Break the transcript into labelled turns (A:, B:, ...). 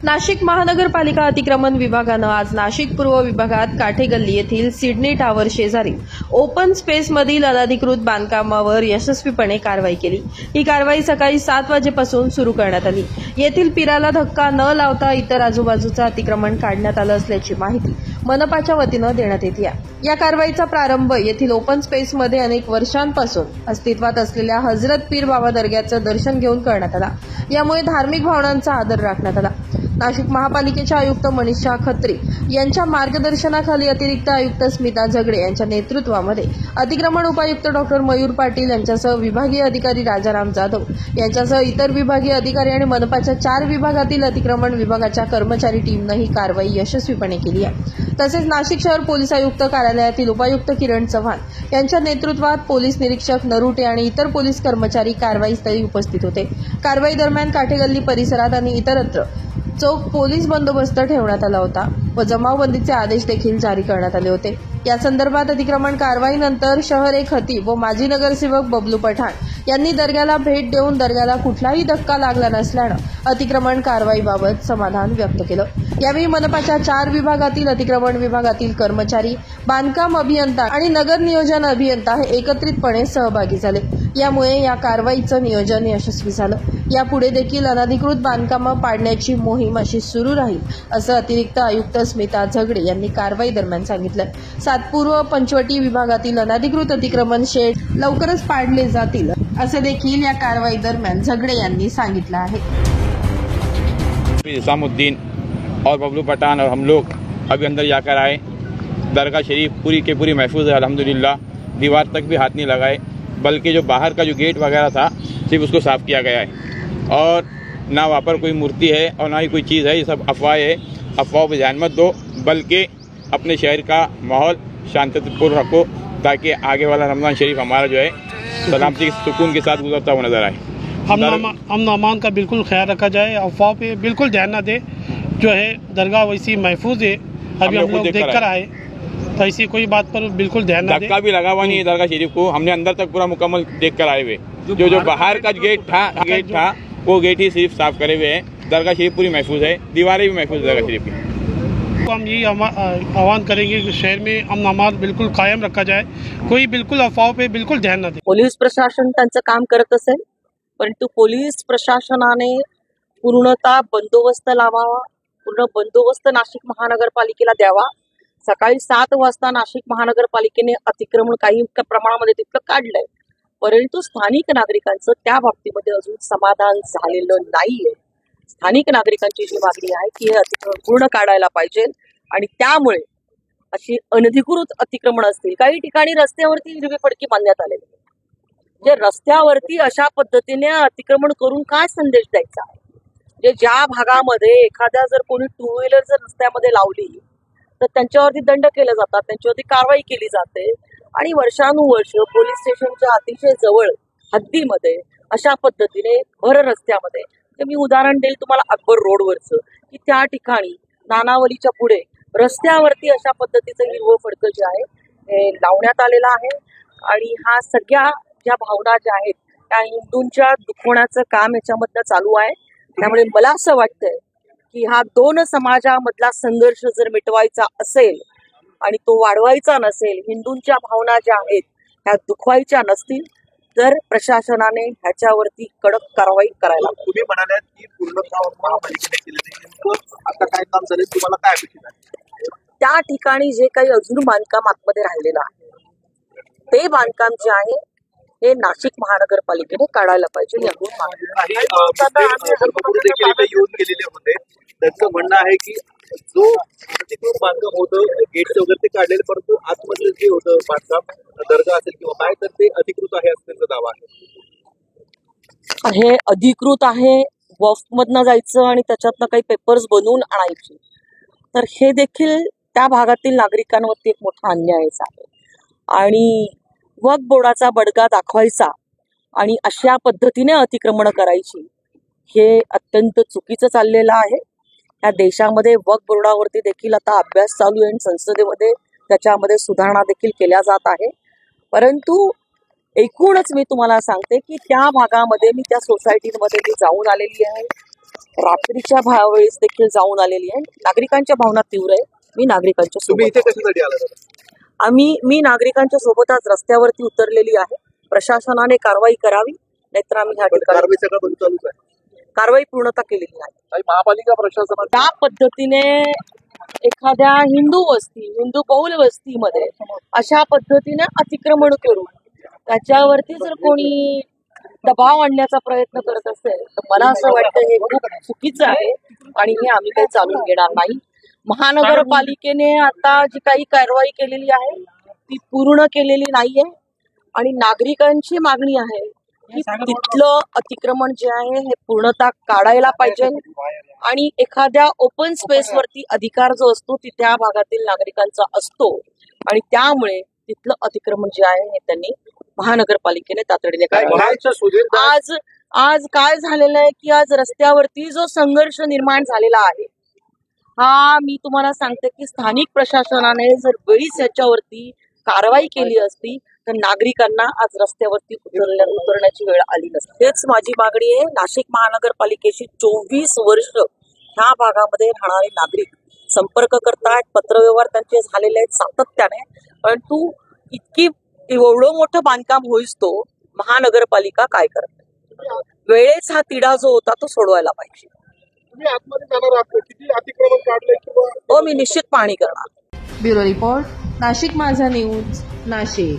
A: नाशिक महानगरपालिका अतिक्रमण विभागानं आज नाशिक पूर्व विभागात काठेगल्ली येथील सिडनी टावर शेजारी ओपन स्पेसमधील अनधिकृत बांधकामावर यशस्वीपणे कारवाई केली। ही कारवाई सकाळी 7 वाजेपासून सुरू करण्यात आली। येथील पिराला धक्का न लावता इतर आजूबाजूचं अतिक्रमण काढण्यात आलं असल्याची माहिती मनपाच्या वतीनं देण्यात येते आहे। या कारवाईचा प्रारंभ येथील ओपन स्पेसमध्ये अनेक वर्षांपासून अस्तित्वात असलेल्या हजरत पीर बाबा दर्ग्याचं दर्शन घेऊन करण्यात आला। यामुळे धार्मिक भावनांचा आदर राखण्यात आला। नाशिक महापालिकेचे आयुक्त मनीषा खत्री यांच्या मार्गदर्शनाखाली अतिरिक्त आयुक्त स्मिता झगडे यांच्या नेतृत्वामध्ये अतिक्रमण उपायुक्त डॉक्टर मयूर पाटील यांच्यासह विभागीय अधिकारी राजाराम जाधव यांच्यासह इतर विभागीय अधिकारी आणि मनपाच्या 4 विभागातील अतिक्रमण विभागाच्या कर्मचारी टीमनं ही कारवाई यशस्वीपणे केली आहे। तसेच नाशिक शहर पोलीस आयुक्त कार्यालयातील उपायुक्त किरण चव्हाण यांच्या नेतृत्वात पोलीस निरीक्षक नरुटे आणि इतर पोलीस कर्मचारी कारवाईस्थळी उपस्थित होते। कारवाई दरम्यान काठेगल्ली परिसरात आणि इतरत्र चोख पोलीस बंदोबस्त ठेवण्यात आला होता व जमावबंदीचे आदेश देखील जारी करण्यात आले होते। या संदर्भात अतिक्रमण कारवाईनंतर शहर एक खतीब व माजी नगरसेवक बबलू पठाण यांनी दर्ग्याला भेट देऊन दर्ग्याला कुठलाही धक्का लागला नसल्यानं अतिक्रमण कारवाईबाबत समाधान व्यक्त केलं। यावेळी मनपाच्या 4 विभागातील अतिक्रमण विभागातील कर्मचारी, बांधकाम अभियंता आणि नगर नियोजन अभियंता हे एकत्रितपणे सहभागी झाले। यामुळे या कारवाईचं नियोजन यशस्वी झालं। यापुढे देखील अनधिकृत बांधकामं पाडण्याची मोहीम अशी सुरू राहील असं अतिरिक्त आयुक्त स्मिता झगडे यांनी कारवाई दरम्यान सांगितलं। सातपूर्व पंचवटी विभागातील अनधिकृत अतिक्रमण शेड लवकरच पाडले जातील असं देखील या कारवाई दरम्यान झगडे यांनी सांगितलं आहे।
B: इसामुद्दीन और बबलू पठान और हम लोग अभी अंदर जाकर आए। दरगाह शरीफ पूरी के पूरी महफूज है अल्हम्दुलिल्लाह। दीवार तक भी हाथ नहीं लगाए, बल्कि जो बाहर का जो गेट वगैरह था सिर्फ उसको साफ किया गया है। और ना वहाँ पर कोई मूर्ति है और ना ही कोई चीज़ है, ये सब अफवाह है। अफवाहों पर ध्यान मत दो, बल्कि अपने शहर का माहौल शांतिपूर्ण रखो ताकि आगे वाला रमज़ान शरीफ हमारा जो है सलामती सुकून के साथ गुजरता हुआ नजर आए।
C: अमन अमान का बिल्कुल ख्याल रखा जाए, अफवाह पे बिल्कुल ध्यान न दे। जो है दरगाह वैसी महफूज है, अभी हम लोग देख कर आए, तो ऐसी कोई बात पर बिल्कुल ध्यान न दे।
B: धक्का भी लगा हुआ नहीं है दरगाह शरीफ को, हमने अंदर तक पूरा मुकम्मल देख कर आए हुए। जो बाहर का गेट था वो गेट ही सिर्फ साफ करे हुए हैं। दरगाह शरीफ पूरी महफूज है, दीवारें भी महफूज है दरगाह शरीफ की।
C: तो हम यही आह्वान करेंगे कि शहर में अमन अमान बिल्कुल कायम रखा जाए, कोई बिल्कुल अफवाह पे बिल्कुल ध्यान न दे।
D: पोलीस प्रशासन त्यांचं काम करत असेल, परंतु पोलीस प्रशासनाने पूर्णतः बंदोबस्त लावावा, पूर्ण बंदोबस्त नाशिक महानगरपालिकेला द्यावा। सकाळी 7 वाजता नाशिक महानगरपालिकेने अतिक्रमण काही प्रमाणामध्ये तिथलं काढलंय, परंतु स्थानिक नागरिकांचं त्या बाबतीमध्ये अजून समाधान झालेलं नाहीये। स्थानिक नागरिकांची जी मागणी आहे की हे अतिक्रमण पूर्ण काढायला पाहिजे आणि त्यामुळे अशी अनधिकृत अतिक्रमण असतील, काही ठिकाणी रस्त्यावरती हिरवी फडकी बांधण्यात आलेली आहे। जे रस्त्यावरती अशा पद्धतीने अतिक्रमण करून काय संदेश द्यायचा आहे? जे ज्या भागामध्ये एखाद्या जर कोणी 2 व्हीलर जर रस्त्यामध्ये लावली तर त्यांच्यावरती दंड केले जातात, त्यांच्यावरती कारवाई केली जाते आणि वर्षानुवर्ष पोलीस स्टेशनच्या अतिशय जवळ हद्दीमध्ये अशा पद्धतीने भर रस्त्यामध्ये, मी उदाहरण देईल तुम्हाला अकबर रोडवरचं, की त्या ठिकाणी नानावलीच्या पुढे रस्त्यावरती अशा पद्धतीचं हिरवं फडकं जे आहे हे लावण्यात आलेलं आहे। आणि हा सगळ्या ज्या भावना ज्या आहेत त्या हिंदूंच्या दुखवण्याचं काम याच्यामधनं चालू आहे। त्यामुळे मला असं वाटतंय की हा 2 समाजामधला संघर्ष जर मिटवायचा असेल आणि तो वाढवायचा नसेल, हिंदूंच्या भावना ज्या आहेत ह्या दुखवायच्या नसतील, तर प्रशासनाने ह्याच्यावरती कडक कारवाई करायला।
E: तुम्ही म्हणालात की पूर्ण काम महापालिकेने केलेलं आहे, आता काय काम झालं, तुम्हाला काय अपेक्षित आहे?
D: त्या ठिकाणी जे काही अजून बांधकाम आतमध्ये राहिलेलं आहे ते बांधकाम जे आहे हे नाशिक महानगरपालिकेने काढायला पाहिजे।
E: येऊन गेलेले होते, त्यांचं म्हणणं आहे की जो अतिक्रमण बांधकाम होतं गेटचं वगैरे ते काढलेलं, परंतु आतमध्ये जे होतं बांधकाम दर्गा असेल किंवा काय तर ते अधिकृत आहे असं त्यांचा दावा आहे।
D: हे अधिकृत आहे, वक्फमधनं जायचं आणि त्याच्यातनं काही पेपर्स बनवून आणायचे, तर हे देखील त्या भागातील नागरिकांवरती एक मोठा अन्यायच आहे। आणि वक्फ बोर्डाचा बडगा दाखवायचा आणि अशा पद्धतीने अतिक्रमण करायची, हे अत्यंत चुकीचं चाललेलं आहे। या देशामध्ये वक्फ बोर्डावरती देखील आता अभ्यास चालू आहे आणि संसदेमध्ये त्याच्यामध्ये सुधारणा देखील केल्या जात आहे। परंतु एकूणच मी तुम्हाला सांगते की त्या भागामध्ये मी त्या सोसायटीमध्ये मी जाऊन आलेली आहे, रात्रीच्या वेळेस देखील जाऊन आलेली आहे. नागरिकांच्या भावना तीव्र आहे. मी नागरिकांच्या
E: तुम्ही
D: सोबत
E: इथे कशासाठी आला दादा?
D: मी नागरिकांच्या सोबत आज रस्त्यावरती उतरलेली आहे. प्रशासनाने कारवाई करावी, नाहीतर आम्ही ह्या
E: पण
D: ठिकाणी
E: कारवाई सगळं बंद चालूच आहे
D: कारवाई पूर्णता केलेली नाही.
E: आणि महापालिका प्रशासनाने
D: त्या पद्धतीने एखाद्या हिंदू बहुल वस्तीमध्ये अशा पद्धतीने अतिक्रमण करून त्याच्यावरती जर कोणी दबाव आणण्याचा प्रयत्न करत असेल तर मला असं वाटतं हे खूप चुकीचं आहे आणि हे आम्ही काही चालून घेणार नाही. महानगरपालिकेने आता जी काही कारवाई केलेली आहे ती पूर्ण केलेली नाहीये आणि नागरिकांची मागणी आहे की तिथलं अतिक्रमण जे आहे हे पूर्णतः काढायला पाहिजे आणि एखाद्या ओपन स्पेसवरती अधिकार जो असतो ती त्या भागातील नागरिकांचा असतो आणि त्यामुळे तिथलं अतिक्रमण जे आहे हे त्यांनी महानगरपालिकेने तातडीने काढावं. आज काय झालेलं आहे की आज रस्त्यावरती जो संघर्ष निर्माण झालेला आहे हा मी तुम्हाला सांगते की स्थानिक प्रशासनाने जर वेळीच याच्यावरती कारवाई केली असती तर नागरिकांना आज रस्त्यावरती उतरण्याची वेळ आली नसती. हेच माझी मागणी आहे. नाशिक महानगरपालिकेशी 24 वर्ष ह्या भागामध्ये राहणारे नागरिक संपर्क करतात, पत्रव्यवहार त्यांचे झालेले आहेत सातत्याने, परंतु एवढं मोठं बांधकाम होईस तो महानगरपालिका काय करते. वेळेस हा तिढा जो होता तो सोडवायला पाहिजे.
E: तुम्ही आतमध्ये जाणार आहात, किती अतिक्रमण काढले किंवा
D: मी निश्चित पाहणी करणार.
A: ब्युरो रिपोर्ट, नाशिक माझा न्यूज, नाशिक.